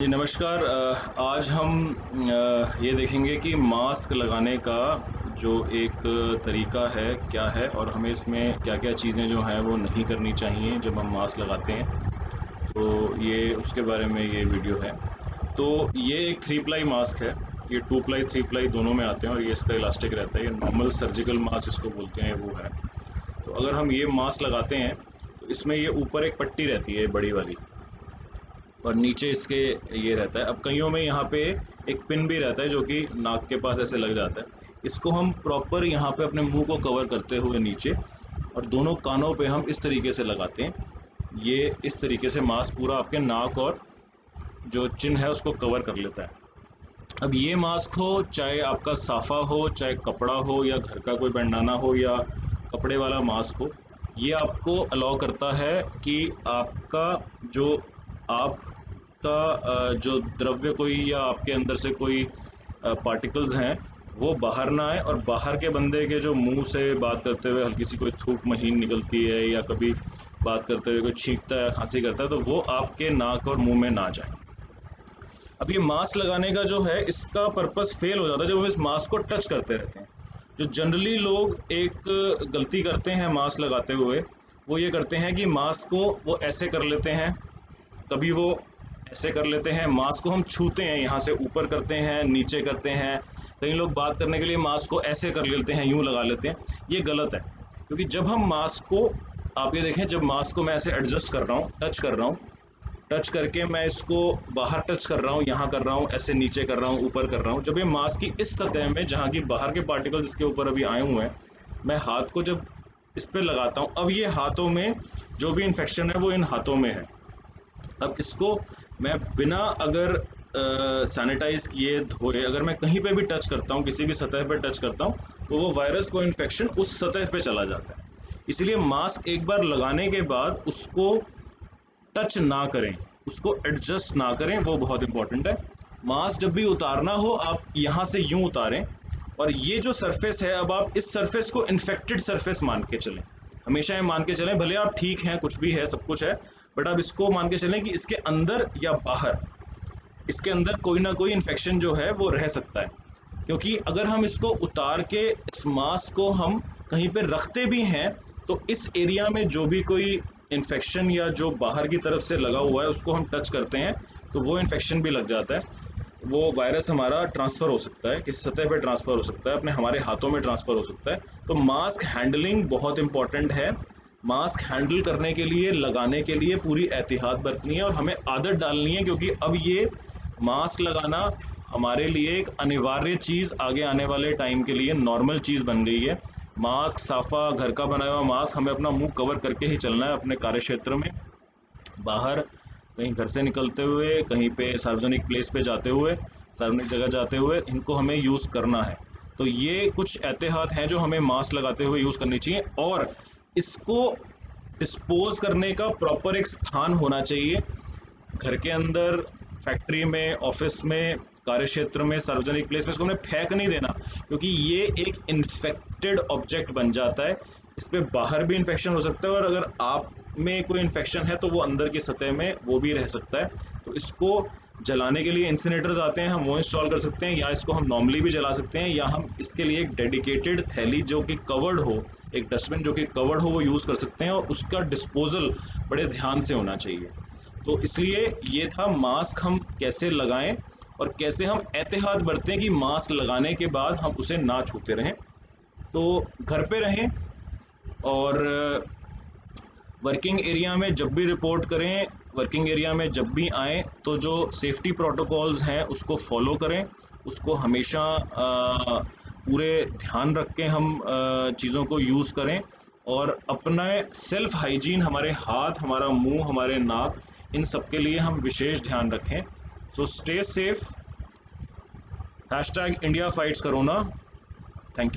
जी नमस्कार। आज हम ये देखेंगे कि मास्क लगाने का जो एक तरीका है क्या है और हमें इसमें क्या क्या चीज़ें जो हैं वो नहीं करनी चाहिए जब हम मास्क लगाते हैं। तो ये उसके बारे में ये वीडियो है। तो ये एक 3 प्लाई मास्क है। ये 2 प्लाई 3 प्लाई दोनों में आते हैं और ये इसका इलास्टिक रहता है। ये नॉर्मल सर्जिकल मास्क जिसको बोलते हैं वो है। तो अगर हम ये मास्क लगाते हैं तो इसमें ये ऊपर एक पट्टी रहती है बड़ी वाली और नीचे इसके ये रहता है। अब कईयों में यहाँ पे एक पिन भी रहता है जो कि नाक के पास ऐसे लग जाता है। इसको हम प्रॉपर यहाँ पे अपने मुंह को कवर करते हुए नीचे और दोनों कानों पे हम इस तरीके से लगाते हैं। ये इस तरीके से मास्क पूरा आपके नाक और जो चिन है उसको कवर कर लेता है। अब ये मास्क हो चाहे आपका साफ़ा हो, चाहे कपड़ा हो या घर का कोई बैंडाना हो या कपड़े वाला मास्क हो, ये आपको अलाउ करता है कि आपका जो आपका जो द्रव्य कोई या आपके अंदर से कोई पार्टिकल्स हैं वो बाहर ना आए और बाहर के बंदे के जो मुंह से बात करते हुए हल्की सी कोई थूक महीन निकलती है या कभी बात करते हुए कोई छींकता है, खांसी करता है, तो वो आपके नाक और मुंह में ना जाए। अब ये मास्क लगाने का जो है इसका पर्पस फेल हो जाता है जब हम इस मास्क को टच करते रहते हैं। जो जनरली लोग एक गलती करते हैं मास्क लगाते हुए, वो ये करते हैं कि मास्क को वो ऐसे कर लेते हैं, कभी वो ऐसे कर लेते हैं, मास्क को हम छूते हैं, यहाँ से ऊपर करते हैं, नीचे करते हैं। कई लोग बात करने के लिए मास्क को ऐसे कर लेते हैं, यूँ लगा लेते हैं। ये गलत है, क्योंकि जब हम मास्क को, आप ये देखें, जब मास्क को मैं ऐसे एडजस्ट कर रहा हूँ, टच करके मैं इसको बाहर टच कर रहा हूँ, यहाँ कर रहा हूँ, ऐसे नीचे कर रहा हूँ, ऊपर कर रहा हूँ। जब ये मास्क की इस सतह में जहाँ की बाहर के पार्टिकल्स इसके ऊपर अभी आए हुए हैं, मैं हाथ को जब इस पर लगाता हूँ, अब ये हाथों में जो भी इन्फेक्शन है वो इन हाथों में है। अब इसको मैं बिना अगर सैनिटाइज किए धोए अगर मैं कहीं पे भी टच करता हूँ, किसी भी सतह पे टच करता हूँ, तो वो वायरस को इन्फेक्शन उस सतह पे चला जाता है। इसलिए मास्क एक बार लगाने के बाद उसको टच ना करें, उसको एडजस्ट ना करें, वो बहुत इंपॉर्टेंट है। मास्क जब भी उतारना हो आप यहाँ से यूँ उतारें और ये जो सरफेस है, अब आप इस सरफेस को इन्फेक्टेड सरफेस मान के चलें। हमेशा ये मान के चलें, भले आप ठीक हैं, कुछ भी है, सब कुछ है, बट आप इसको मान के चलें कि इसके अंदर या बाहर, इसके अंदर कोई ना कोई इन्फेक्शन जो है वो रह सकता है। क्योंकि अगर हम इसको उतार के इस मास्क को हम कहीं पे रखते भी हैं, तो इस एरिया में जो भी कोई इन्फेक्शन या जो बाहर की तरफ से लगा हुआ है उसको हम टच करते हैं, तो वो इन्फेक्शन भी लग जाता है। वो वायरस हमारा ट्रांसफ़र हो सकता है, किसी सतह पे ट्रांसफ़र हो सकता है, अपने हमारे हाथों में ट्रांसफ़र हो सकता है। तो मास्क हैंडलिंग बहुत इंपॉर्टेंट है। मास्क हैंडल करने के लिए, लगाने के लिए पूरी एहतियात बरतनी है और हमें आदत डालनी है, क्योंकि अब ये मास्क लगाना हमारे लिए एक अनिवार्य चीज़ आगे आने वाले टाइम के लिए नॉर्मल चीज़ बन गई है। मास्क, साफ़ा, घर का बनाया हुआ मास्क, हमें अपना मुंह कवर करके ही चलना है अपने कार्य क्षेत्र में, बाहर कहीं घर से निकलते हुए, कहीं पे सार्वजनिक प्लेस पे जाते हुए, सार्वजनिक जगह जाते हुए, इनको हमें यूज़ करना है। तो ये कुछ एहतियात हैं जो हमें मास्क लगाते हुए यूज़ करनी चाहिए और इसको डिस्पोज़ करने का प्रॉपर एक स्थान होना चाहिए। घर के अंदर, फैक्ट्री में, ऑफिस में, कार्य क्षेत्र में, सार्वजनिक प्लेस में इसको हमने फेंक नहीं देना, क्योंकि ये एक इन्फेक्टेड ऑब्जेक्ट बन जाता है। इस पे बाहर भी इन्फेक्शन हो सकता है और अगर आप में कोई इन्फेक्शन है तो वो अंदर की सतह में वो भी रह सकता है। तो इसको जलाने के लिए इंसिनेटर्स आते हैं, हम वो इंस्टॉल कर सकते हैं, या इसको हम नॉर्मली भी जला सकते हैं, या हम इसके लिए एक डेडिकेटेड थैली जो कि कवर्ड हो, एक डस्टबिन जो कि कवर्ड हो, वो यूज़ कर सकते हैं और उसका डिस्पोजल बड़े ध्यान से होना चाहिए। तो इसलिए ये था मास्क हम कैसे लगाएं और कैसे हम एहतियात बरतें कि मास्क लगाने के बाद हम उसे ना छूते रहें। तो घर पे रहें और वर्किंग एरिया में जब भी रिपोर्ट करें, वर्किंग एरिया में जब भी आएँ, तो जो सेफ्टी प्रोटोकॉल्स हैं उसको फॉलो करें, उसको हमेशा पूरे ध्यान रख के हम चीज़ों को यूज़ करें और अपना सेल्फ हाइजीन, हमारे हाथ, हमारा मुंह, हमारे नाक, इन सब के लिए हम विशेष ध्यान रखें। So stay safe. #India fights corona. Thank you.